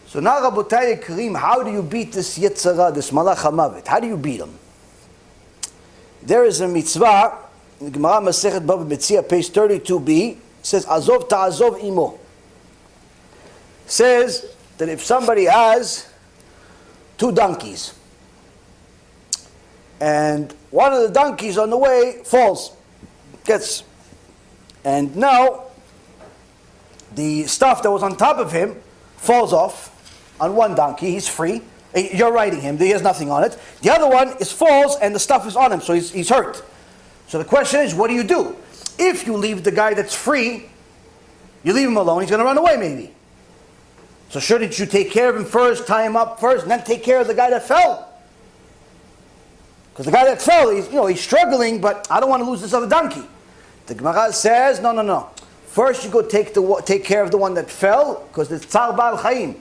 So now, Rabotai Karim, how do you beat this Yetzirah, this Malach HaMavet? How do you beat him? There is a mitzvah, in Gemara Masechet Bava Metzia, page 32b, says, Azov ta'azov imo. Says that if somebody has 2 donkeys, and one of the donkeys on the way falls, and now the stuff that was on top of him falls off on one donkey, he's free. You're riding him, he has nothing on it. The other one falls and the stuff is on him, so he's hurt. So the question is, what do you do? If you leave the guy that's free, you leave him alone, he's going to run away maybe. So shouldn't you take care of him first, tie him up first, and then take care of the guy that fell? Because the guy that fell, he's struggling, but I don't want to lose this other donkey. The Gemara says, no. First you go take care of the one that fell, because it's Tzar Ba'al Chaim.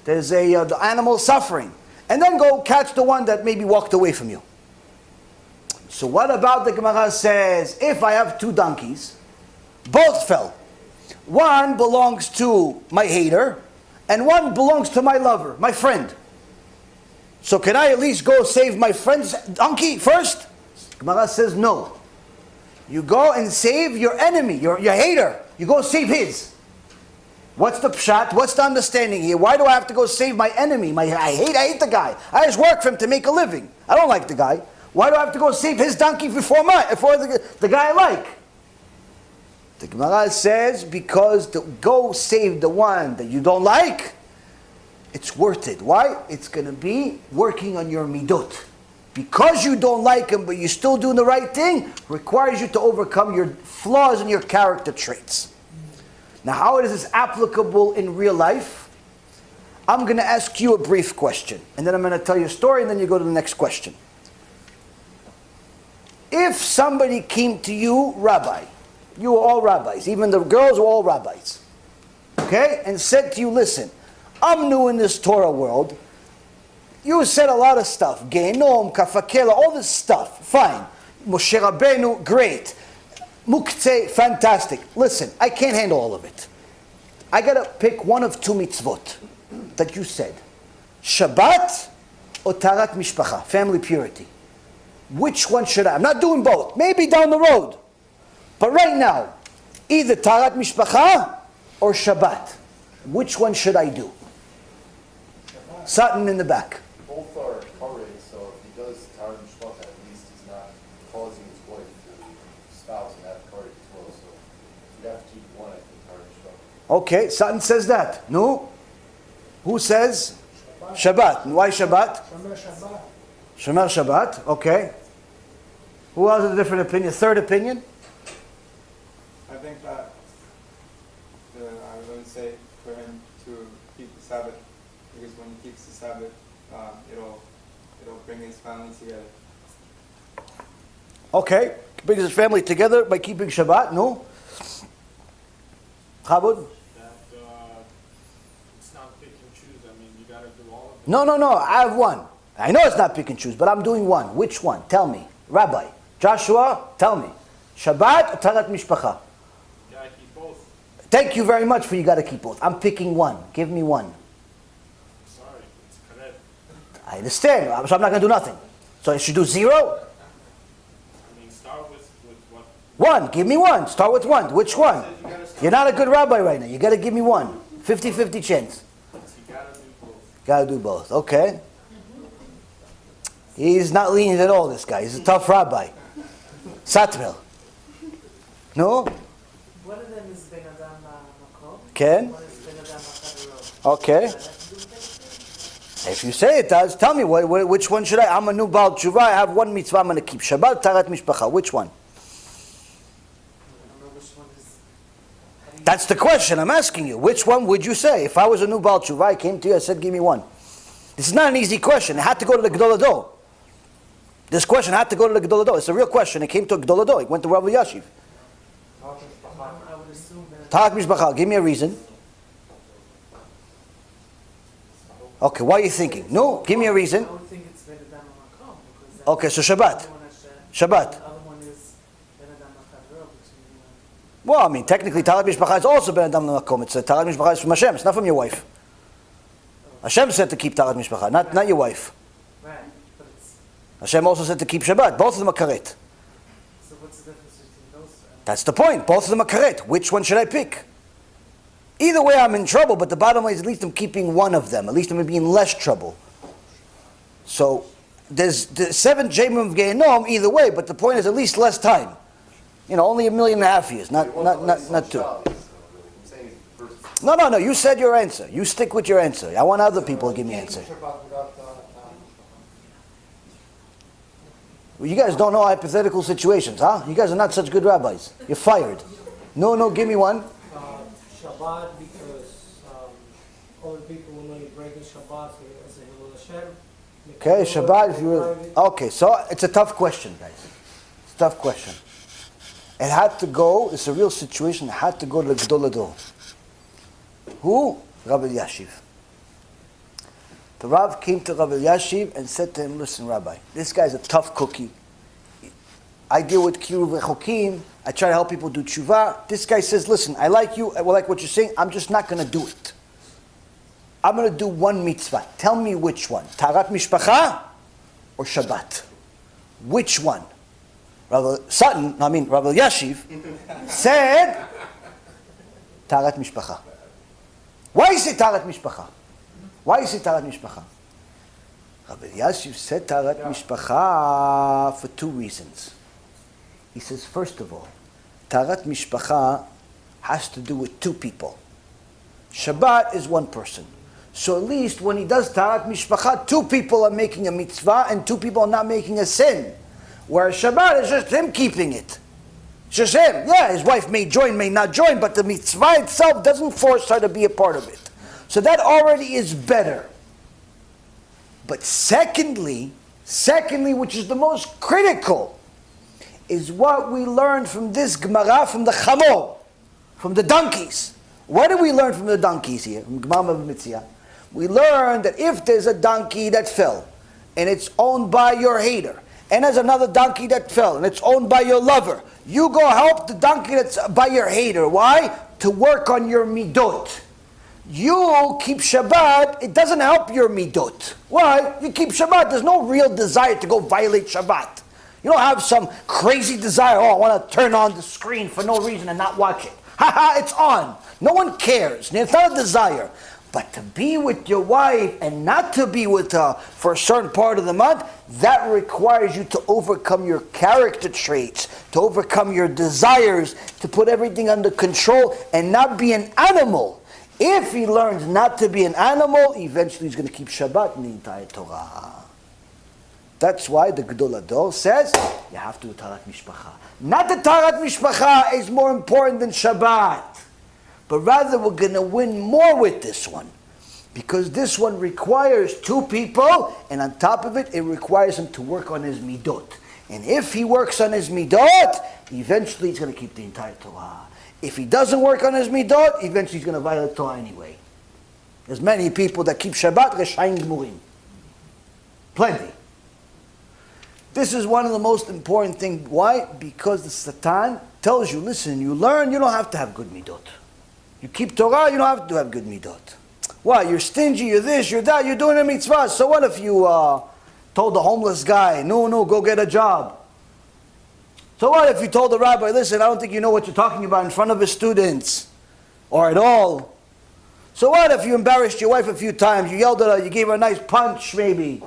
There's the animal suffering. And then go catch the one that maybe walked away from you. So what about the Gemara says, if I have 2 donkeys, both fell. One belongs to my hater, and one belongs to my lover, my friend. So can I at least go save my friend's donkey first? Gemara says no. You go and save your enemy, your hater. You go save his. What's the pshat? What's the understanding here? Why do I have to go save my enemy? I hate the guy. I just work for him to make a living. I don't like the guy. Why do I have to go save his donkey before the guy I like? The Gemara says because to go save the one that you don't like, it's worth it. Why? It's going to be working on your midot. Because you don't like him, but you're still doing the right thing, requires you to overcome your flaws and your character traits. Now, how is this applicable in real life? I'm going to ask you a brief question, and then I'm going to tell you a story, and then you go to the next question. If somebody came to you, rabbi, you were all rabbis, even the girls were all rabbis, okay, and said to you, listen, I'm new in this Torah world. You said a lot of stuff, Genom, Kafakela, all this stuff, fine. Moshe Rabbeinu, great. Muktzeh, fantastic. Listen, I can't handle all of it. I got to pick one of 2 mitzvot that you said. Shabbat or Tarat Mishpacha, family purity. Which one should I? I'm not doing both. Maybe down the road. But right now, either Tarat Mishpacha or Shabbat. Which one should I do? Sutton in the back. Both are covered, so if he does Tarat Mishpacha, at least he's not causing his wife to spouse and have covered as well. So you have to keep one, I think, Tarat Mishpacha. Okay, Sutton says that. No? Who says? Shabbat. And why Shabbat? Shomer Shabbat. Okay. Who else has a different opinion? Third opinion? I think that I would say for him to keep the Sabbath, because when he keeps the Sabbath, it'll bring his family together. Okay, brings his family together by keeping Shabbat. No. Chabud? That it's not pick and choose. I mean, you got to do all of it. No. I have one. I know it's not pick and choose, but I'm doing one. Which one? Tell me, Rabbi Joshua. Tell me, Shabbat or Tarat Mishpacha? You got to keep both. Thank you very much for you got to keep both. I'm picking one. Give me one. Sorry, it's correct. I understand, so I'm not going to do nothing. So I should do 0? I mean, start with what? 1. Give me one. Start with 1. Which one? You're not a good rabbi right now. You got to give me one. 50-50 chance. You got to do both. Got to do both. Okay. He's not lenient at all, this guy. He's a tough rabbi. Satmil. No? One of them is Ben Adam Makom. Ken? One is Ben Adam Machadro. Okay. If you say it does, tell me which one should I? I'm a new Baal Tshuva. I have one mitzvah I'm going to keep. Shabbat, Tarat Mishpacha. Which one? I don't know which one is. That's the question I'm asking you. Which one would you say? If I was a new Baal Tshuva, I came to you, I said, give me one. This is not an easy question. It had to go to the Gdol Ador. This question had to go to the Gdol Ador. It's a real question. It came to a Gdol Ador. It went to Rabbi Yashiv. I would assume that. Tarat Mishpacha. Give me a reason. Okay, what are you thinking? No, give me a reason. I would think it's Ben Adam Makom. Okay, so Shabbat. Shabbat. The other one is Ben Adam Machadro. Well, I mean, technically, Tarat Mishpacha is also Ben Adam L'Makom. It's Tarat Mishpacha is from Hashem. It's not from your wife. Hashem said to keep Tarat Mishpacha, not your wife. Right, but it's, Hashem also said to keep Shabbat. Both of them are karet. so what's the difference between those? That's the point. Both of them are karet. Which one should I pick? Either way, I'm in trouble, but the bottom line is at least I'm keeping one of them. At least I'm going to be in less trouble. So, there's the 7 Jemim of Gehenom either way, but the point is at least less time. Only 1.5 million years, not 2. No, you said your answer. You stick with your answer. I want other people to give me an answer. Well, you guys don't know hypothetical situations, huh? You guys are not such good rabbis. You're fired. No, give me one. Shabbat, because all the people will know you're breaking Shabbat as a Hilul Hashem. Okay, Shabbat, if you will. Okay, so it's a tough question, guys. It's a tough question. It had to go, it's a real situation, it had to go to the Gedol Ador. Who? Rabbi Yashiv. The Rav came to Rabbi Yashiv and said to him, listen, Rabbi, this guy's a tough cookie. I deal with Kiruv Rechokim, I try to help people do TeShuva. This guy says, listen, I like you, I like what you're saying, I'm just not going to do it. I'm going to do one mitzvah. Tell me which one. Tarat Mishpacha or Shabbat? Which one? Rabbi Yashiv said, Tarat Mishpacha. Why is it Tarat Mishpacha? Why is it Tarat Mishpacha? Rabbi Yashiv said Tarat Mishpacha for 2 reasons. He says, first of all, Tarat Mishpacha has to do with 2 people. Shabbat is 1 person. So at least when he does Tarat Mishpacha, 2 people are making a mitzvah and 2 people are not making a sin. Whereas Shabbat is just him keeping it. It's just him. Yeah, his wife may join, may not join, but the mitzvah itself doesn't force her to be a part of it. So that already is better. But secondly, which is the most critical, is what we learned from this Gemara, from the Chamor, from the donkeys. What did we learn from the donkeys here? From Gemara Mitzvah? We learned that if there's a donkey that fell, and it's owned by your hater, and there's another donkey that fell, and it's owned by your lover, you go help the donkey that's by your hater. Why? To work on your midot. You keep Shabbat, it doesn't help your midot. Why? You keep Shabbat, there's no real desire to go violate Shabbat. You don't have some crazy desire, I want to turn on the screen for no reason and not watch it. It's on. No one cares. It's not a desire. But to be with your wife and not to be with her for a certain part of the month, that requires you to overcome your character traits, to overcome your desires, to put everything under control and not be an animal. If he learns not to be an animal, eventually he's going to keep Shabbat in the entire Torah. That's why the Gedol Ador says, you have to do Tarat Mishpacha. Not that Tarat Mishpacha is more important than Shabbat, but rather we're going to win more with this one. Because this one requires 2 people, and on top of it, it requires him to work on his midot. And if he works on his midot, eventually he's going to keep the entire Torah. If he doesn't work on his midot, eventually he's going to violate Torah anyway. There's many people that keep Shabbat, Reshaim Gemurim. Plenty. This is one of the most important things. Why? Because the Satan tells you, listen, you learn, you don't have to have good midot. You keep Torah, you don't have to have good midot. Why? You're stingy, you're this, you're that, you're doing a mitzvah. So what if you told the homeless guy, no, go get a job? So what if you told the rabbi, listen, I don't think you know what you're talking about in front of his students, or at all. So what if you embarrassed your wife a few times, you yelled at her, you gave her a nice punch maybe.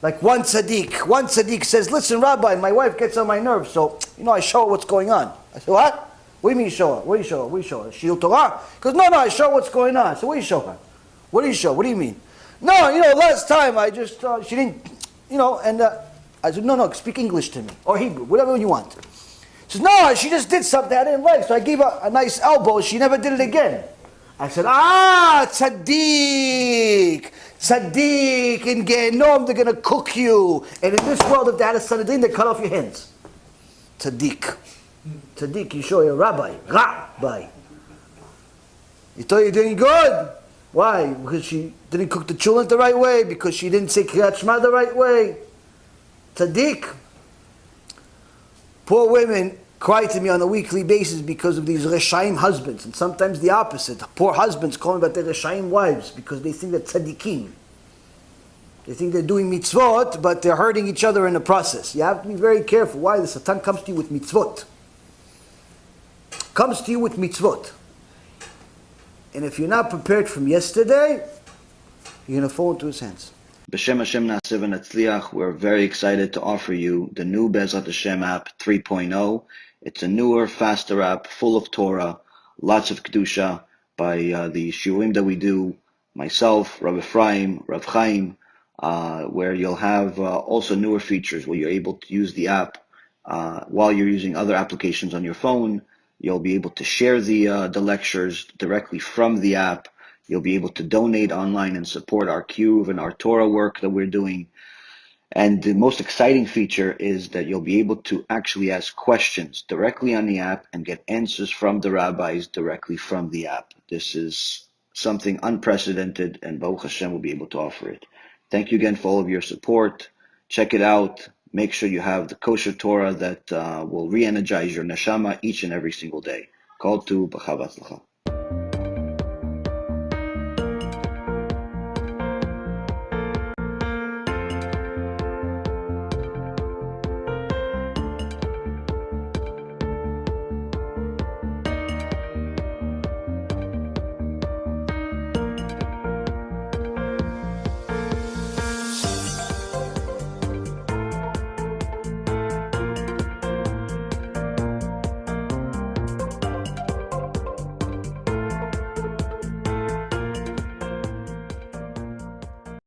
Like one tzaddik says, listen, Rabbi, my wife gets on my nerves, so, I show her what's going on. I said, what? What do you mean you show her? What do you show her? What do you show her? Shiur Torah? He goes, no, I show her what's going on. So what do you show her? What do you show? What do you mean? No, last time I just, she didn't, and I said, no, speak English to me, or Hebrew, whatever you want. He says, no, she just did something I didn't like, so I gave her a nice elbow, she never did it again. I said, tzaddik, in Gehenom, they're going to cook you. And in this world, if they had a Sanhedrin, they cut off your hands. Tzaddik, you show your rabbi. You thought you're doing good. Why? Because she didn't cook the children the right way, because she didn't say Kriyat Shema the right way. Tzaddik. Poor women cry to me on a weekly basis because of these reshaim husbands, and sometimes the opposite. Poor husbands calling about their reshaim wives because they think they're tzaddikim. They think they're doing mitzvot, but they're hurting each other in the process. You have to be very careful. Why? The Satan comes to you with mitzvot. Comes to you with mitzvot. And if you're not prepared from yesterday, you're going to fall into his hands. B'Shem Hashem Na'aseh V'Natzliach, we're very excited to offer you the new Bezrat Hashem app 3.0. It's a newer, faster app, full of Torah, lots of Kedusha by the shiurim that we do, myself, Rav Ephraim, Rav Chaim, where you'll have also newer features where you're able to use the app while you're using other applications on your phone. You'll be able to share the lectures directly from the app. You'll be able to donate online and support our Kiruv and our Torah work that we're doing. And the most exciting feature is that you'll be able to actually ask questions directly on the app and get answers from the rabbis directly from the app. This is something unprecedented, and Baruch Hashem will be able to offer it. Thank you again for all of your support. Check it out. Make sure you have the Kosher Torah that will re-energize your neshama each and every single day. Call to B'chavatzlacha.